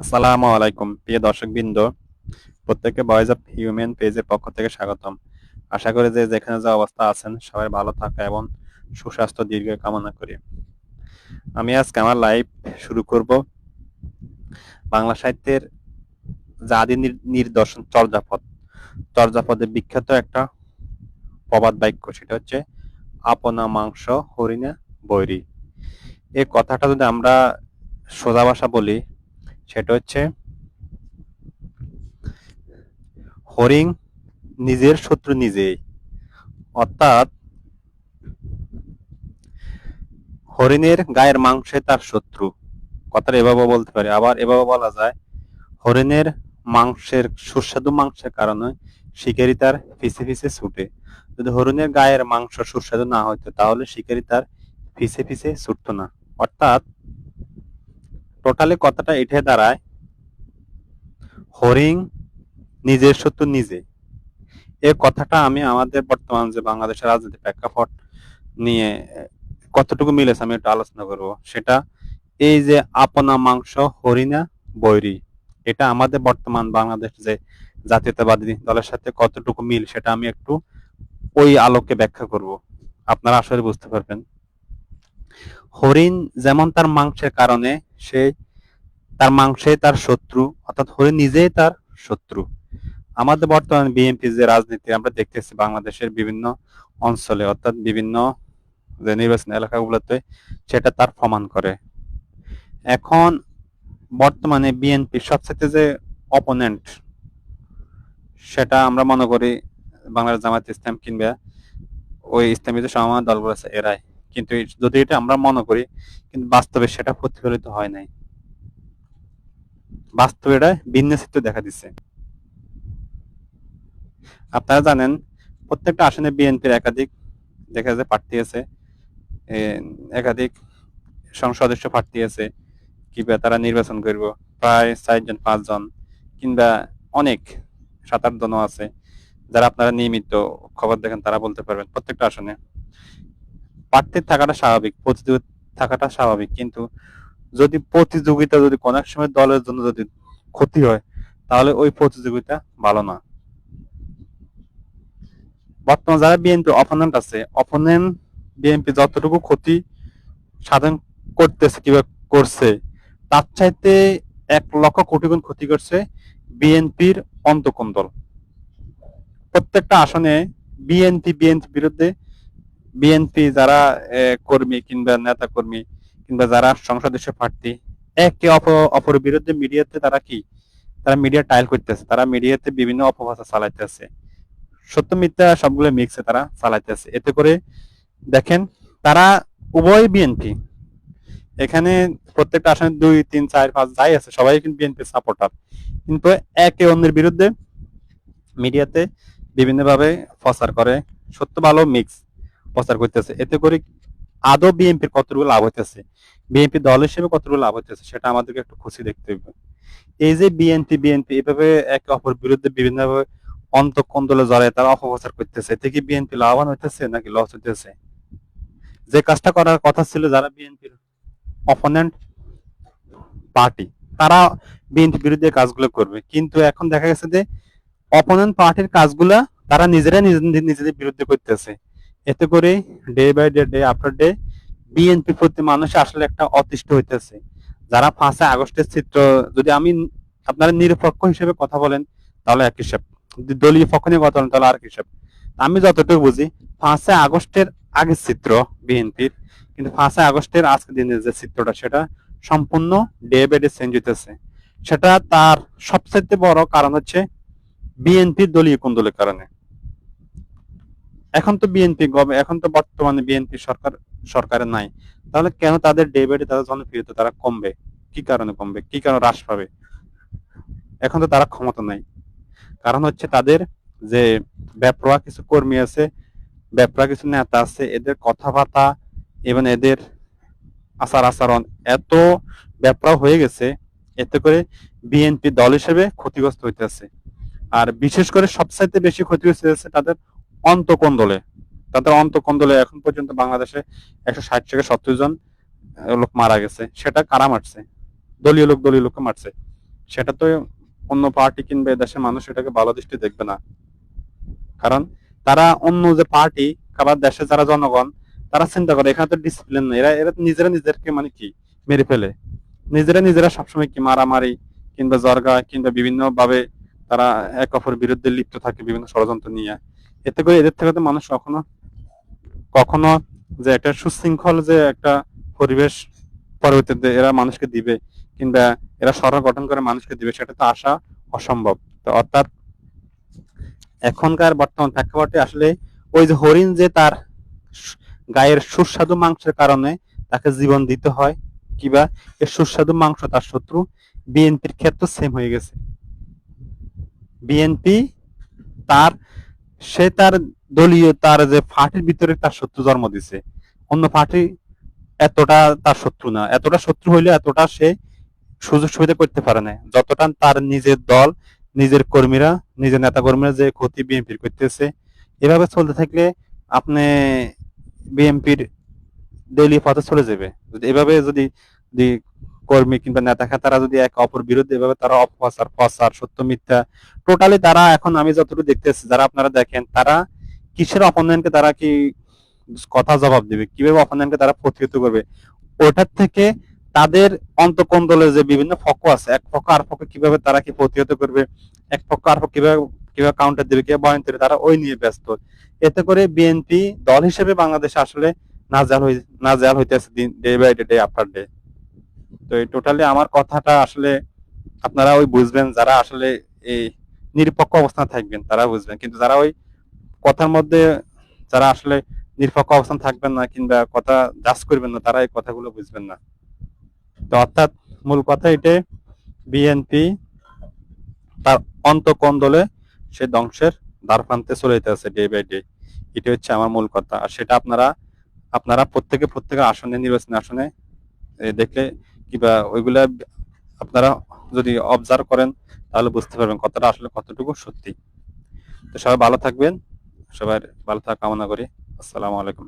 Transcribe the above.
আসসালামু আলাইকুম প্রিয় দর্শকবৃন্দ, প্রত্যেককে ভয়েস অফ হিউম্যান পেজের পক্ষ থেকে স্বাগতম। আশা করি যে যেখানে যে অবস্থা আছেন সবাই ভালো থাকা এবং সুস্বাস্থ্য দীর্ঘ কামনা করি। আমি আজকে আমার লাইভ শুরু করব বাংলা সাহিত্যের যে আদি নিদর্শন চর্যাপদ। চর্যাপদের বিখ্যাত একটা প্রবাদ বাক্য, সেটা হচ্ছে আপনা মাংস হরিণা বৈরী। এই কথাটা যদি আমরা সোজা ভাষা বলি, সেটা হচ্ছে হরিণ নিজের শত্রু নিজেই। অর্থাৎ হরিণের গায়ের মাংসই তার শত্রু। কথাটা এভাবে বলতে পারি। আবার এভাবে বলা যায়, হরিণের মাংসের সুস্বাদু মাংসের কারণে শিকারী তার পিছে পিছে ছুটে। যদি হরিণের গায়ের মাংস সুস্বাদু না হইতো তাহলে শিকারী তার পিছে পিছে ছুটতো না। অর্থাৎ টোটালি কথাটা এটাই দাঁড়ায়, হরিণ নিজের শত্রু নিজে। এই কথাটা আমি আমাদের বর্তমান যে বাংলাদেশের রাজনৈতিক প্রেক্ষাপট নিয়ে কতটুকু মিলেছে আমি একটু আলোচনা করব। সেটা এই যে আপনা মাংস হরিণা বৈরী, এটা আমাদের বর্তমান বাংলাদেশ যে জাতীয়তাবাদী দলের সাথে কতটুকু মিল সেটা আমি একটু ওই আলোকে ব্যাখ্যা করব, আপনারা আসলে বুঝতে পারবেন। হরিণ যেমন তার মাংসের কারণে সে তার মাংসে তার শত্রু, অর্থাৎ হরিণ নিজেই তার শত্রু। আমাদের বর্তমান বিএনপি যে রাজনীতি আমরা দেখতেছি বাংলাদেশের বিভিন্ন অঞ্চলে, অর্থাৎ বিভিন্ন যে নির্বাচনী এলাকাগুলোতে, সেটা তার প্রমাণ করে। এখন বর্তমানে বিএনপির সবচেয়ে যে অপোনেন্ট, সেটা আমরা মনে করি বাংলাদেশ জামায়াত ইসলাম কিংবা ওই ইসলামী যে সমমনা দলগুলো আছে এরাই। কিন্তু যদি এটা আমরা মনে করি, কিন্তু বাস্তবে সেটা প্রতিফলিত হয় নাই। বাস্তবে এটা ভিন্ন চিত্র দেখা দিচ্ছে। আপনারা জানেন প্রত্যেকটা আসনে বিএনপির একাধিক দেখা যায় প্রার্থী আছে, একাধিক সংসদ সদস্য প্রার্থী আছে, কিংবা তারা নির্বাচন করব প্রায় 4 জন 5 জন কিংবা অনেক 7-8 জনও আছে, যারা আপনারা নিয়মিত খবর দেখেন তারা বলতে পারবেন। প্রত্যেকটা আসনে প্রার্থীর থাকাটা স্বাভাবিক, প্রতিযোগিতা থাকাটা স্বাভাবিক, কিন্তু যদি প্রতিযোগিতা যদি কোন এক সময় দলের জন্য যদি ক্ষতি হয়, তাহলে ওই প্রতিযোগিতা ভালো না। বর্তমান যারা বিএনপি অপোনেন্ট আছে, অপোনেন্ট বিএনপি যতটুকু ক্ষতি সাধন করতেছে কিংবা করছে, তার চাইতে 1,00,000 কোটি গুণ ক্ষতি করছে বিএনপির অন্তঃকোণ দল। প্রত্যেকটা আসনে বিএনপি বিরুদ্ধে বিএনপি যারা কর্মী কিংবা নেতা কর্মী কিংবা যারা সংসদ সদস্য প্রার্থী, একে অপরের বিরুদ্ধে মিডিয়াতে তারা কি, তারা মিডিয়া টাইল করতেছে, তারা মিডিয়াতে বিভিন্ন অপপ্রচার চালাইতেছে, সত্য মিথ্যা সবগুলো মিক্সে তারা চালাইতেছে। এতে করে দেখেন, তারা উভয় বিএনপি, এখানে প্রত্যেকটা আসনে 2 3 4 5 যাই আছে সবাই কিন্তু বিএনপি সাপোর্টার, কিন্তু একে অন্যের বিরুদ্ধে মিডিয়াতে বিভিন্ন ভাবে প্রচার করে, সত্য ভালো মিক্স প্রচার করতেছে। এতে করে আদৌ বিএনপির কতটুকু লাভ হইতেছে, বিএনপি দল হিসেবে কতটুকু লাভ হইতেছে, সেটা আমাদেরকে একটু খুশি দেখতে হবে। এই যে বিএনপি এভাবে একে অপর বিরুদ্ধে বিভিন্ন ভাবে অন্তঃকন্দলে জড়ায় তারা অপপ্রচার করতেছে, এতে কি বিএনপি লাভবান হইতেছে নাকি লস হইতেছে? যে কাজটা করার কথা ছিল যারা বিএনপির অপোনেন্ট পার্টি, তারা বিএনপির বিরুদ্ধে কাজগুলো করবে, কিন্তু এখন দেখা গেছে যে অপোনেন্ট পার্টির কাজগুলা তারা নিজেরা নিজেদের বিরুদ্ধে করতেছে। এতে করে day by day, day after day বিএনপির প্রতি মানুষ আসলে একটা অতিষ্ঠ হইতেছে। যারা 5ই আগস্টের চিত্র, যদি আমি আপনারা নিরপেক্ষ হিসেবে কথা বলেন তাহলে এক হিসাব, যদি দলীয় পক্ষ নিয়ে কথা বলেন তাহলে আর এক হিসাব। আমি যতটুকু বুঝি 5ই আগস্টের আগের চিত্র বিএনপির, কিন্তু 5ই আগস্টের আজকের দিনের যে চিত্রটা সেটা সম্পূর্ণ ডে বাই ডে চেঞ্জ হইতেছে। সেটা তার সবচেয়ে বড় কারণ হচ্ছে বিএনপির দলীয় কোন্দলের কারণে। এখন তো এখন তো বর্তমানে বিএনপি সরকারে নাই, তাহলে কেন তাদের ডে বাই ডে তাদের জনপ্রিয়তা তারা কমবে? কি কারণে কমবে, কি কারণে হ্রাস পাবে? এখন তো তারা ক্ষমতা নাই। কারণ হচ্ছে তাদের যে বেপরোয়া কিছু কর্মী আছে, বেপরোয়া কিছু নেতা আছে, এদের কথাবার্তা এবং এদের আচার আচরণ এত বেপরোয়া হয়ে গেছে, এতে করে বিএনপি দল হিসেবে ক্ষতিগ্রস্ত হইতেছে। আর বিশেষ করে সবচাইতে বেশি ক্ষতিগ্রস্ত হয়েছে তাদের অন্তঃকন্দলে। তাদের অন্তঃকন্দলে এখন পর্যন্ত বাংলাদেশে 160 থেকে 70 জন লোক মারা গেছে। সেটা কারা মারছে? দলীয় লোককে মারছে। সেটা তো অন্য পার্টি কিংবা দেশের মানুষ এটাকে ভালো দৃষ্টি দেখবে না। কারণ তারা অন্য যে পার্টি, আবার দেশে যারা জনগণ, তারা চিন্তা করে এখানে তো ডিসিপ্লিন নেই, এরা এরা নিজেরা নিজেদেরকে মানে কি মেরে ফেলে, নিজেরা নিজেরা সবসময় কি মারামারি কিংবা জর্গা কিংবা বিভিন্ন ভাবে তারা এক অপরের বিরুদ্ধে লিপ্ত থাকে বিভিন্ন ষড়যন্ত্র নিয়ে। এতে করে এদের থেকে তো মানুষ কখনো কখনো যে একটা সুশৃঙ্খল যে একটা পরিবেশ পরবর্তীতে এরা মানুষকে দিবে কিংবা এরা সরকার গঠন করে মানুষকে দিবে, সেটা তো আশা অসম্ভব। তো অর্থাৎ এখনকার বর্তমান প্রেক্ষাপটে আসলে ওই যে হরিণ যে তার গায়ের সুস্বাদু মাংসের কারণে তাকে জীবন দিতে হয়, কিবা এর সুস্বাদু মাংস তার শত্রু, বিএনপির ক্ষেত্রে সেম হয়ে গেছে। বিএনপি তার সে তার দলীয় তার যে পার্টির ভিতরে তার শত্রু জন্ম দিছে। অন্য পার্টি এতটা তার শত্রু না, এতটা শত্রু হইলে এতটা সে সুযোগ সুবিধা করতে পারে না যতটা তার নিজের দল, নিজের কর্মীরা, নিজের নেতা কর্মীরা যে ক্ষতি বিএনপির করতেছে। এভাবে চলতে থাকলে আপনি বিএনপির দলীয় পথে চলে যাবে। যদি এভাবে যদি যদি কর্মী কিংবা নেতা খাতারা যদি এক অপর বিরুদ্ধে এভাবে তারা অপপ্রচার প্রচার সত্য মিথ্যা টোটালি তারা এখন আমি যতটুকু দেখতেছি যারা আপনারা দেখেন তারা কিসের অপোনেন্টকে তারা কি কথা জবাব দিবে, কিভাবে অপোনেন্টকে তারা প্রতিহত করবে, ওটার থেকে তাদের অন্তঃকন্দলে যে বিভিন্ন পক্ষ আছে, এক পক্ষ আর পক্ষ কিভাবে তারা কি প্রতিহত করবে, এক পক্ষ আর পক্ষ কিভাবে কিভাবে কাউন্টার দিবে, কিভাবে বয়ান দেবে, তারা ওই নিয়ে ব্যস্ত। এতে করে বিএনপি দল হিসেবে বাংলাদেশে আসলে নাজেহাল হইতেছে দিন day by day, day after day. তো এই টোটালি আমার কথাটা আসলে আপনারা ওই বুঝবেন যারা আসলে এই নিরপেক্ষ অবস্থান থাকবেন তারা বুঝবেন, কিন্তু যারা ওই কথার মধ্যে যারা আসলে নিরপেক্ষ অবস্থান থাকবেন না কিংবা কথা জাজ করবেন না, তারা এই কথাগুলো বুঝবেন না। তো অর্থাৎ মূল কথা এটাই, বিএনপি তার অন্তঃকন্দলে সে ধ্বংসের দ্বারপ্রান্তে চলে যেতেছে ডে বাই ডে। এটা হচ্ছে আমার মূল কথা। আর সেটা আপনারা আপনারা প্রত্যেকের আসনে, নির্বাচনী আসনে দেখলে কিংবা ওইগুলা আপনারা যদি অবজার্ভ করেন তাহলে বুঝতে পারবেন কথাটা আসলে কতটুকু সত্যি। তো সবাই ভালো থাকবেন, সবাই ভালো থাকা কামনা করি। আসসালামু আলাইকুম।